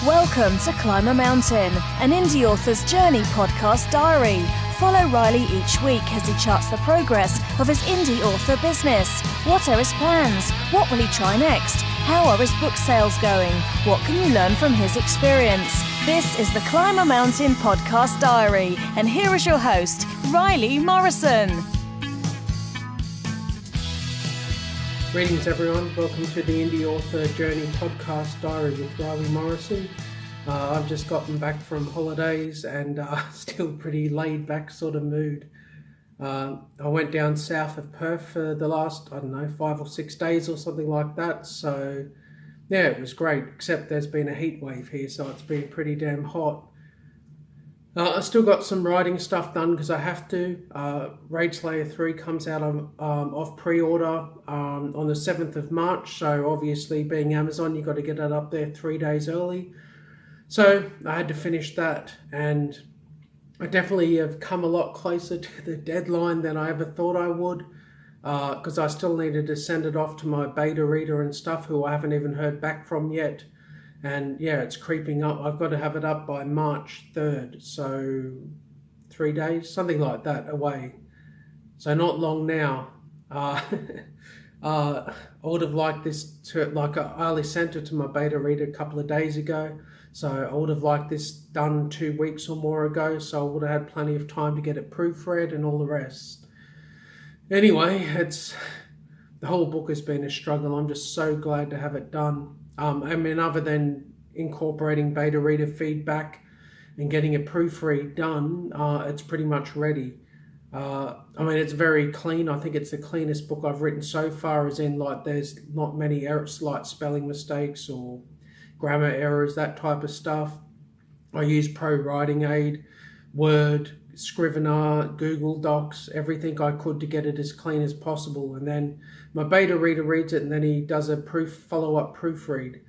Welcome to Climb a Mountain, an indie author's journey podcast diary. Follow Riley each week as he charts the progress of his indie author business. What are his plans? What will he try next? How are his book sales going? What can you learn from his experience? This is the Climb a Mountain podcast diary, and here is your host, Riley Morrison. Greetings everyone, welcome to the Indie Author Journey podcast diary with Riley Morrison. I've just gotten back from holidays and still pretty laid back sort of mood. I went down south of Perth for the last, 5 or 6 days or something like that. So yeah, it was great, except there's been a heat wave here, so it's been pretty damn hot. I still got some writing stuff done because I have to. Raid Slayer 3 comes out off pre-order on the 7th of March. So obviously being Amazon, you got to get it up there 3 days early. So I had to finish that, and I definitely have come a lot closer to the deadline than I ever thought I would, because I still needed to send it off to my beta reader and stuff, who I haven't even heard back from yet. And yeah, it's creeping up. I've got to have it up by March 3rd, so 3 days, something like that away. So not long now. I would have liked this to, I only sent it to my beta reader a couple of days ago. So I would have liked this done 2 weeks or more ago. So I would have had plenty of time to get it proofread and all the rest. Anyway, the whole book has been a struggle. I'm just so glad to have it done. Other than incorporating beta reader feedback and getting a proofread done, it's pretty much ready. It's very clean. I think it's the cleanest book I've written so far, as in there's not many errors, like spelling mistakes or grammar errors, that type of stuff. I use Pro Writing Aid, Word, Scrivener, Google Docs, everything I could to get it as clean as possible. And then my beta reader reads it, and then he does a follow-up proofread.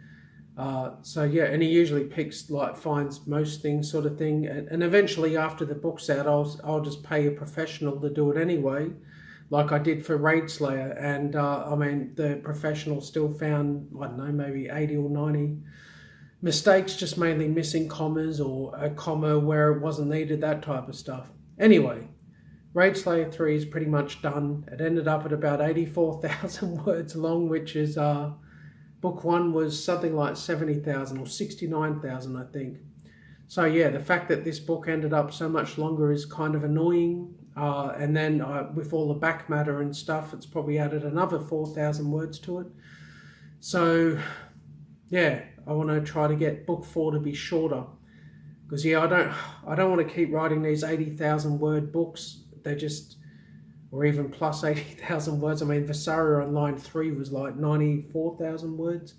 And he usually finds most things sort of thing. And eventually after the book's out, I'll just pay a professional to do it anyway, like I did for Raid Slayer. And the professional still found, maybe 80 or 90 mistakes, just mainly missing commas or a comma where it wasn't needed, that type of stuff. Anyway, Raid Slayer 3 is pretty much done. It ended up at about 84,000 words long, which is, book 1 was something like 70,000 or 69,000, I think. So yeah, the fact that this book ended up so much longer is kind of annoying. And then with all the back matter and stuff, it's probably added another 4,000 words to it. So yeah, I want to try to get book 4 to be shorter, because I don't want to keep writing these 80,000 word books. They're just, or even plus 80,000 words. Visaria on line 3 was like 94,000 words.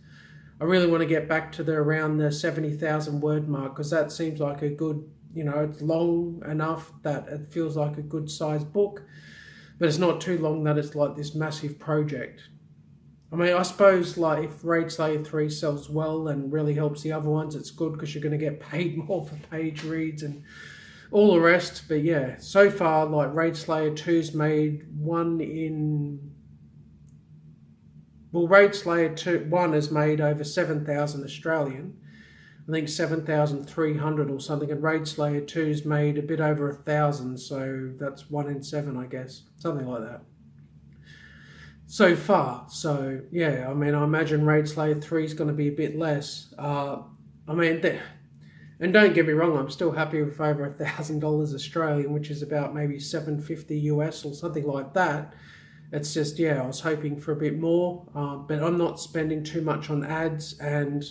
I really want to get back to around the 70,000 word mark, because that seems like a good, it's long enough that it feels like a good sized book, but it's not too long that it's like this massive project. I suppose if Raid Slayer 3 sells well and really helps the other ones, it's good, because you're going to get paid more for page reads and all the rest. But yeah, so far, Raid Slayer 2's made Raid Slayer 1 has made over 7,000 Australian. I think 7,300 or something, and Raid Slayer 2's made a bit over 1,000, so that's 1 in 7, I guess, something like that. So far. So yeah, I imagine Raid Slayer 3 is going to be a bit less. And don't get me wrong, I'm still happy with over $1,000 Australian, which is about maybe $750 US or something like that. It's just, I was hoping for a bit more, but I'm not spending too much on ads. And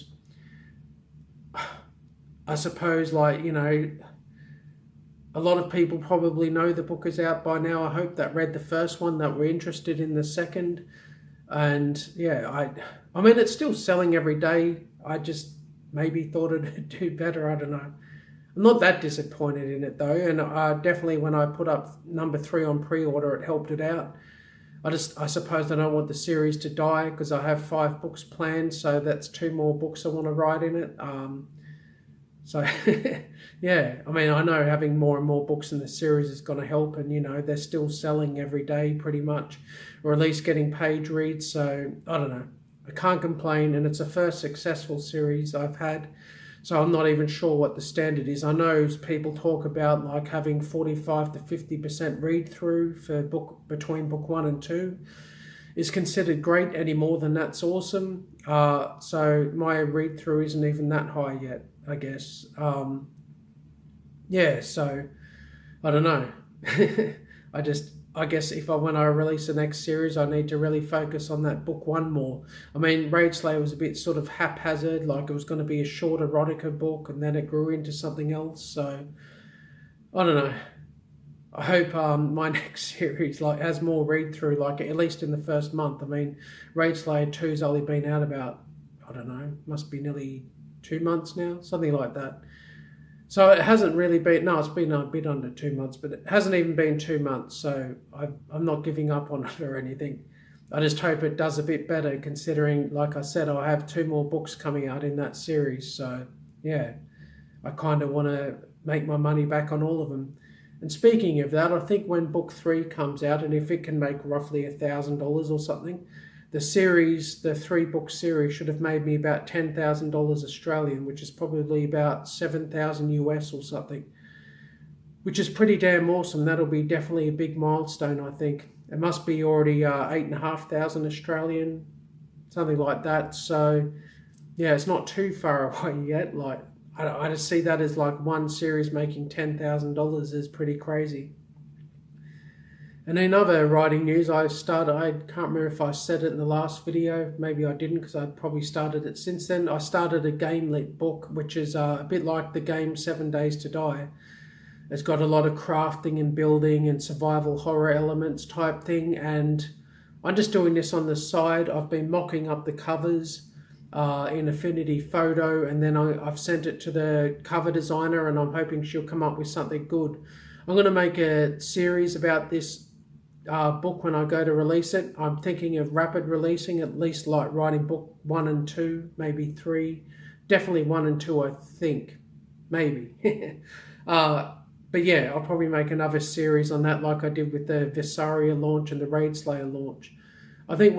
I suppose, a lot of people probably know the book is out by now. I hope that read the first one, that were interested in the second. And yeah, it's still selling every day. I just maybe thought it'd do better. I don't know. I'm not that disappointed in it though. And definitely when I put up number 3 on pre-order, it helped it out. I suppose I don't want the series to die, because I have 5 books planned. So that's 2 more books I want to write in it. So, yeah, I mean, I know having more and more books in the series is going to help, and, you know, they're still selling every day pretty much, or at least getting page reads. So, I don't know. I can't complain, and it's the first successful series I've had. So I'm not even sure what the standard is. I know people talk about like having 45 to 50% read through for between book 1 and 2 is considered great. Any more than that's awesome. So my read through isn't even that high yet, I guess. Yeah, so I don't know. I guess when I release the next series, I need to really focus on that book 1 more. I mean, Raid Slayer was a bit sort of haphazard, like it was going to be a short erotica book, and then it grew into something else. So I don't know. I hope my next series like has more read through, like at least in the first month. I mean, Raid Slayer 2's only been out about, I don't know, must be nearly 2 months now, something like that. So it hasn't really been, no, it's been a bit under 2 months, but it hasn't even been 2 months. So I'm not giving up on it or anything. I just hope it does a bit better, considering, like I said, I have 2 more books coming out in that series. So yeah, I kind of want to make my money back on all of them. And speaking of that, I think when book 3 comes out, and if it can make roughly $1,000 or something, the 3-book series should have made me about $10,000 Australian, which is probably about 7,000 US or something, which is pretty damn awesome. That'll be definitely a big milestone, I think. It must be already 8,500 Australian, something like that. So yeah, it's not too far away yet. Like I just see that as like one series making $10,000 is pretty crazy. And in other writing news, I can't remember if I said it in the last video, maybe I didn't because I'd probably started it since then. I started a game-lit book, which is a bit like the game 7 Days to Die. It's got a lot of crafting and building and survival horror elements type thing, and I'm just doing this on the side. I've been mocking up the covers in Affinity Photo, and then I've sent it to the cover designer, and I'm hoping she'll come up with something good. I'm going to make a series about this book when I go to release it. I'm thinking of rapid releasing, at least like writing book 1 and 2, maybe 3, definitely 1 and 2 I think, maybe. But yeah, I'll probably make another series on that like I did with the Visaria launch and the Raid Slayer launch. I think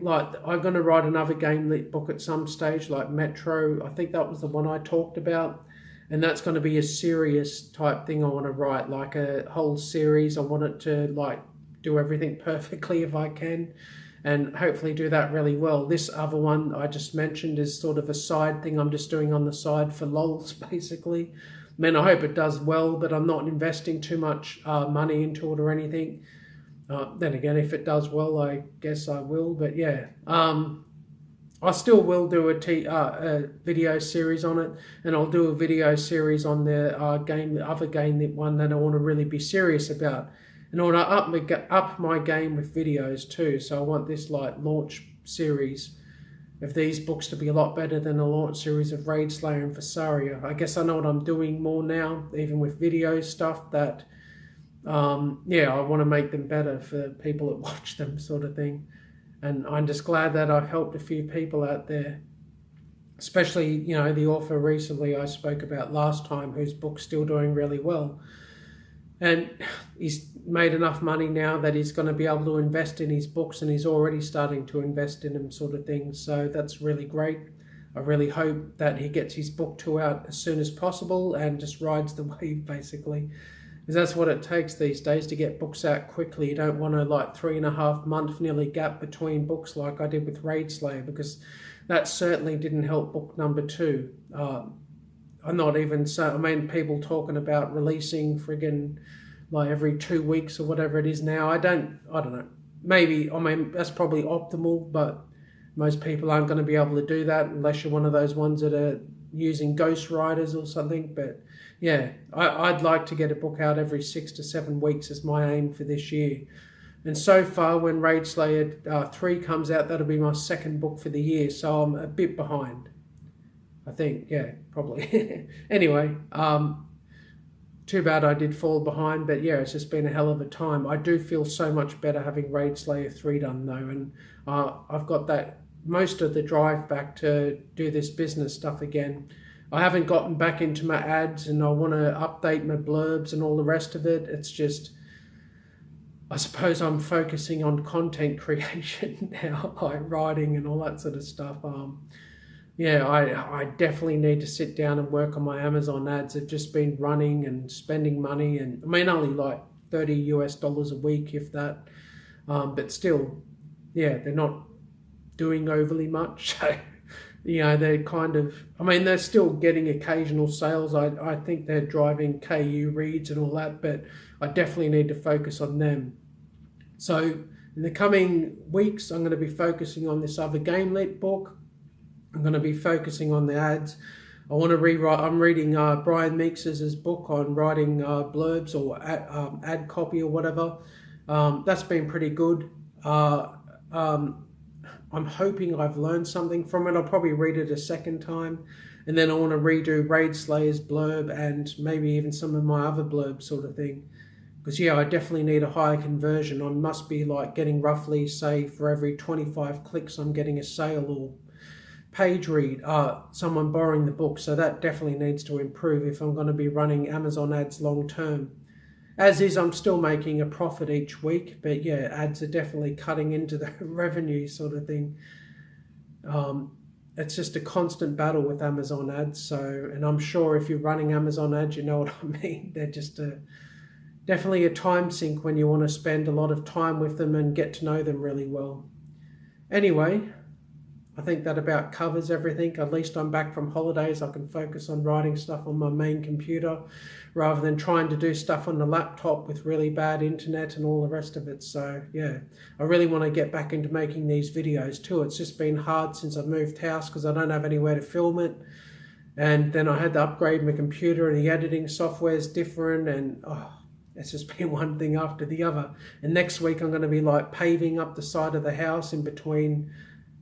like I'm going to write another game lit book at some stage, like Metro. I think that was the one I talked about. And that's going to be a serious type thing I want to write, like a whole series. I want it to like do everything perfectly if I can, and hopefully do that really well. This other one I just mentioned is sort of a side thing I'm just doing on the side for lols, basically. I mean, I hope it does well, but I'm not investing too much money into it or anything. Then again, if it does well, I guess I will. But yeah. I still will do a video series on it, and I'll do a video series on the other game, that one that I want to really be serious about, in order to up my game with videos too. So I want this like launch series of these books to be a lot better than the launch series of Raid Slayer and Visaria. I guess I know what I'm doing more now, even with video stuff, that yeah, I want to make them better for people that watch them, sort of thing. And I'm just glad that I've helped a few people out there, especially, you know, the author recently I spoke about last time, whose book's still doing really well. And he's made enough money now that he's going to be able to invest in his books, and he's already starting to invest in them, sort of thing. So that's really great. I really hope that he gets his book 2 out as soon as possible and just rides the wave, basically. Because that's what it takes these days to get books out quickly. You don't want a like 3.5 month nearly gap between books like I did with Raid Slayer, because that certainly didn't help book number 2. I'm not even so. I mean, people talking about releasing friggin' like every 2 weeks or whatever it is now. I don't know. Maybe, I mean, that's probably optimal, but most people aren't going to be able to do that unless you're one of those ones that are using ghost writers or something. But yeah, I'd like to get a book out every 6 to 7 weeks as my aim for this year. And so far, when Raid Slayer 3 comes out, that'll be my 2nd book for the year. So I'm a bit behind, I think. Yeah, probably. Anyway, too bad I did fall behind. But yeah, it's just been a hell of a time. I do feel so much better having Raid Slayer 3 done though. And I've got that most of the drive back to do this business stuff again. I haven't gotten back into my ads, and I want to update my blurbs and all the rest of it. It's just, I suppose I'm focusing on content creation now, like writing and all that sort of stuff. I definitely need to sit down and work on my Amazon ads. I've just been running and spending money, and I mean only like $30 a week, if that. But still, they're not doing overly much. So, they're kind of, I mean, they're still getting occasional sales. I think they're driving KU reads and all that, but I definitely need to focus on them. So in the coming weeks, I'm going to be focusing on this other game lit book. I'm going to be focusing on the ads. I want to rewrite. I'm reading Brian Meeks's book on writing blurbs or ad copy or whatever. That's been pretty good. I'm hoping I've learned something from it. I'll probably read it a second time. And then I want to redo Raid Slayer's blurb and maybe even some of my other blurbs sort of thing. Because, I definitely need a higher conversion. I must be like getting roughly, say, for every 25 clicks, I'm getting a sale or page read, someone borrowing the book. So that definitely needs to improve if I'm going to be running Amazon ads long term. As is, I'm still making a profit each week, but ads are definitely cutting into the revenue sort of thing. It's just a constant battle with Amazon ads. So, and I'm sure if you're running Amazon ads, you know what I mean. They're just definitely a time sink when you want to spend a lot of time with them and get to know them really well. Anyway, I think that about covers everything. At least I'm back from holidays. I can focus on writing stuff on my main computer rather than trying to do stuff on the laptop with really bad internet and all the rest of it. So I really want to get back into making these videos too. It's just been hard since I moved house because I don't have anywhere to film it. And then I had to upgrade my computer and the editing software is different, and it's just been one thing after the other. And next week I'm going to be like paving up the side of the house in between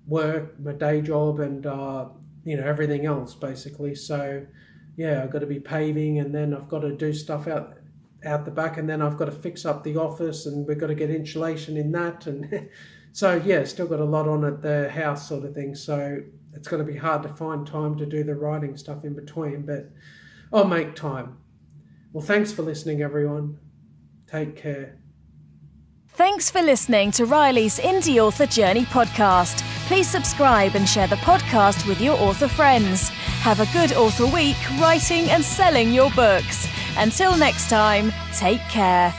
work, my day job, and everything else basically. So I've got to be paving, and then I've got to do stuff out the back, and then I've got to fix up the office, and we've got to get insulation in that, and so still got a lot on at the house sort of thing. So it's going to be hard to find time to do the writing stuff in between, but I'll make time. Well, thanks for listening, everyone. Take care. Thanks for listening to Riley's Indie Author Journey podcast. Please subscribe and share the podcast with your author friends. Have a good author week writing and selling your books. Until next time, take care.